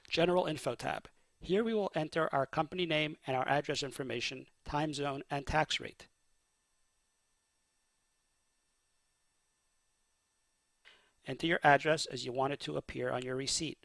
General Info tab. Here we will enter our company name and our address information, time zone, and tax rate. Enter your address as you want it to appear on your receipt.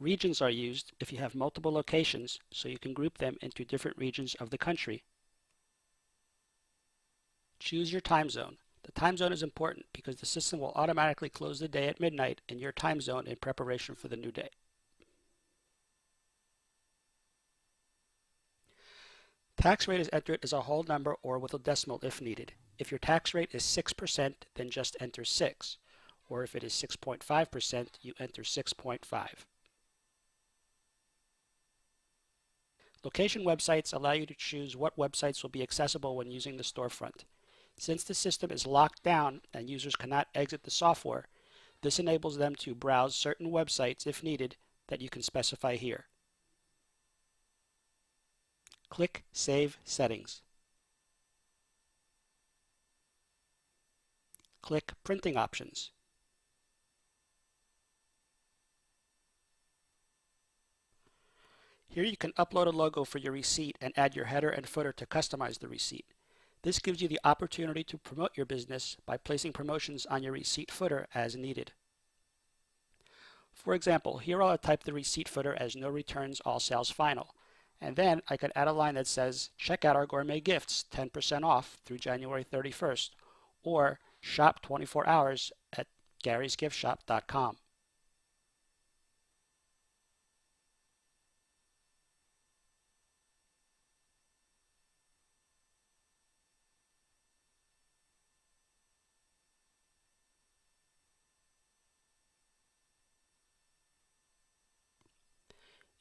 Regions are used if you have multiple locations, so you can group them into different regions of the country. Choose your time zone. The time zone is important because the system will automatically close the day at midnight in your time zone in preparation for the new day. Tax rate is entered as a whole number or with a decimal if needed. If your tax rate is 6%, then just enter 6. Or if it is 6.5%, you enter 6.5. Location websites allow you to choose what websites will be accessible when using the storefront. Since the system is locked down and users cannot exit the software, this enables them to browse certain websites if needed that you can specify here. Click Save Settings. Click Printing Options. Here you can upload a logo for your receipt and add your header and footer to customize the receipt. This gives you the opportunity to promote your business by placing promotions on your receipt footer as needed. For example, here I'll type the receipt footer as no returns, all sales final. And then I could add a line that says, check out our gourmet gifts, 10% off through January 31st, or shop 24 hours at garysgiftshop.com.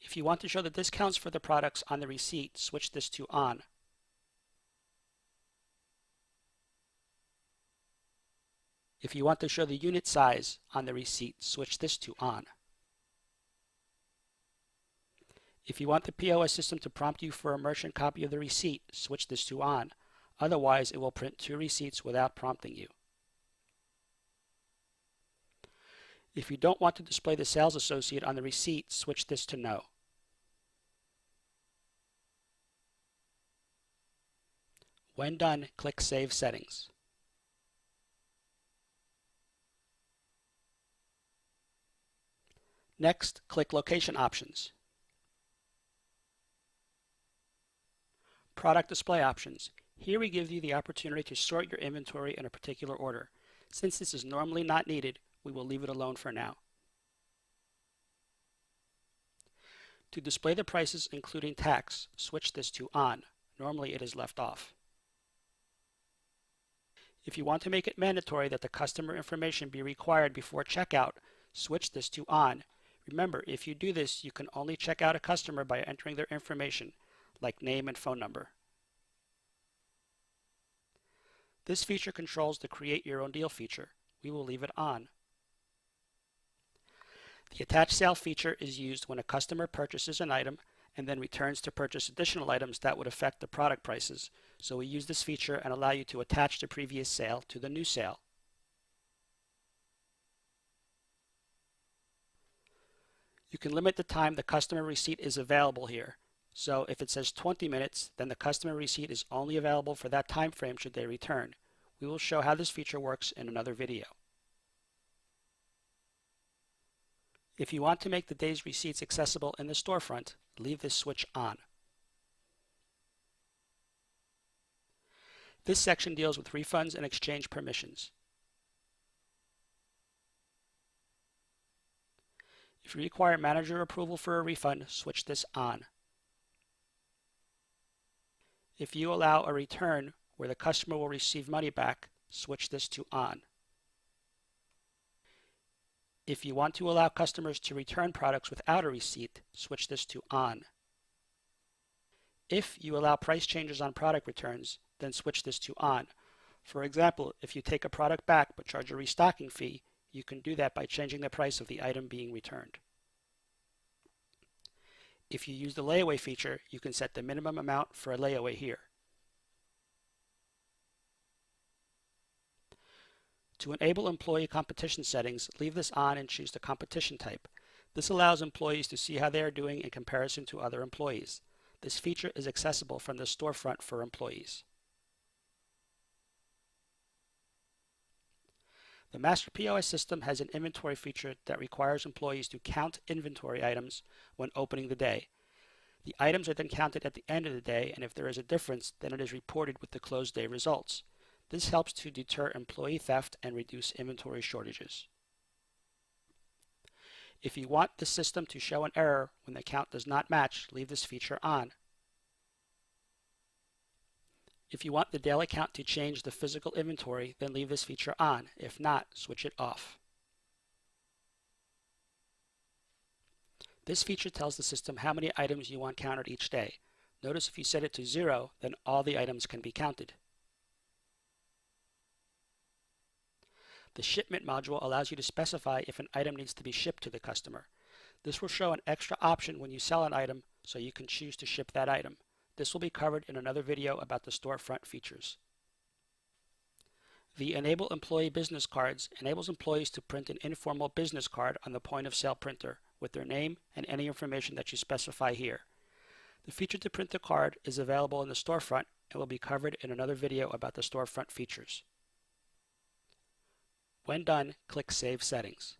If you want to show the discounts for the products on the receipt, switch this to On. If you want to show the unit size on the receipt, switch this to On. If you want the POS system to prompt you for a merchant copy of the receipt, switch this to On. Otherwise, it will print 2 receipts without prompting you. If you don't want to display the sales associate on the receipt, switch this to No. When done, click Save Settings. Next, click Location Options. Product Display Options. Here we give you the opportunity to sort your inventory in a particular order. Since this is normally not needed, we will leave it alone for now. To display the prices including tax, switch this to On. Normally it is left off. If you want to make it mandatory that the customer information be required before checkout, switch this to On. Remember, if you do this, you can only check out a customer by entering their information, like name and phone number. This feature controls the Create Your Own Deal feature. We will leave it on. The Attach Sale feature is used when a customer purchases an item and then returns to purchase additional items that would affect the product prices. So we use this feature and allow you to attach the previous sale to the new sale. You can limit the time the customer receipt is available here. So if it says 20 minutes, then the customer receipt is only available for that time frame should they return. We will show how this feature works in another video. If you want to make the day's receipts accessible in the storefront, leave this switch on. This section deals with refunds and exchange permissions. If you require manager approval for a refund, switch this on. If you allow a return where the customer will receive money back, switch this to on. If you want to allow customers to return products without a receipt, switch this to on. If you allow price changes on product returns, then switch this to on. For example, if you take a product back but charge a restocking fee, You can do that by changing the price of the item being returned. If you use the layaway feature, you can set the minimum amount for a layaway here. To enable employee competition settings, leave this on and choose the competition type. This allows employees to see how they are doing in comparison to other employees. This feature is accessible from the storefront for employees. The MasterPOS system has an inventory feature that requires employees to count inventory items when opening the day. The items are then counted at the end of the day, and if there is a difference, then it is reported with the closed day results. This helps to deter employee theft and reduce inventory shortages. If you want the system to show an error when the count does not match, leave this feature on. If you want the daily count to change the physical inventory, then leave this feature on. If not, switch it off. This feature tells the system how many items you want counted each day. Notice if you set it to 0, then all the items can be counted. The shipment module allows you to specify if an item needs to be shipped to the customer. This will show an extra option when you sell an item, so you can choose to ship that item. This will be covered in another video about the storefront features. The Enable Employee Business Cards enables employees to print an informal business card on the point-of-sale printer with their name and any information that you specify here. The feature to print the card is available in the storefront and will be covered in another video about the storefront features. When done, click Save Settings.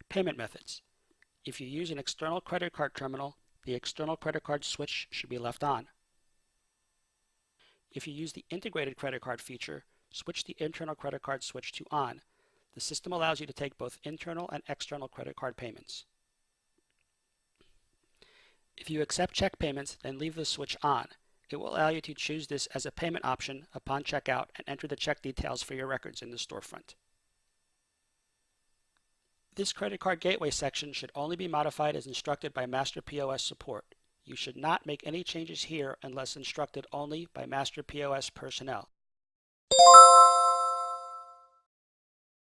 Payment methods. If you use an external credit card terminal, the external credit card switch should be left on. If you use the integrated credit card feature, switch the internal credit card switch to on. The system allows you to take both internal and external credit card payments. If you accept check payments, then leave the switch on. It will allow you to choose this as a payment option upon checkout and enter the check details for your records in the storefront. This credit card gateway section should only be modified as instructed by MasterPOS support. You should not make any changes here unless instructed only by MasterPOS personnel.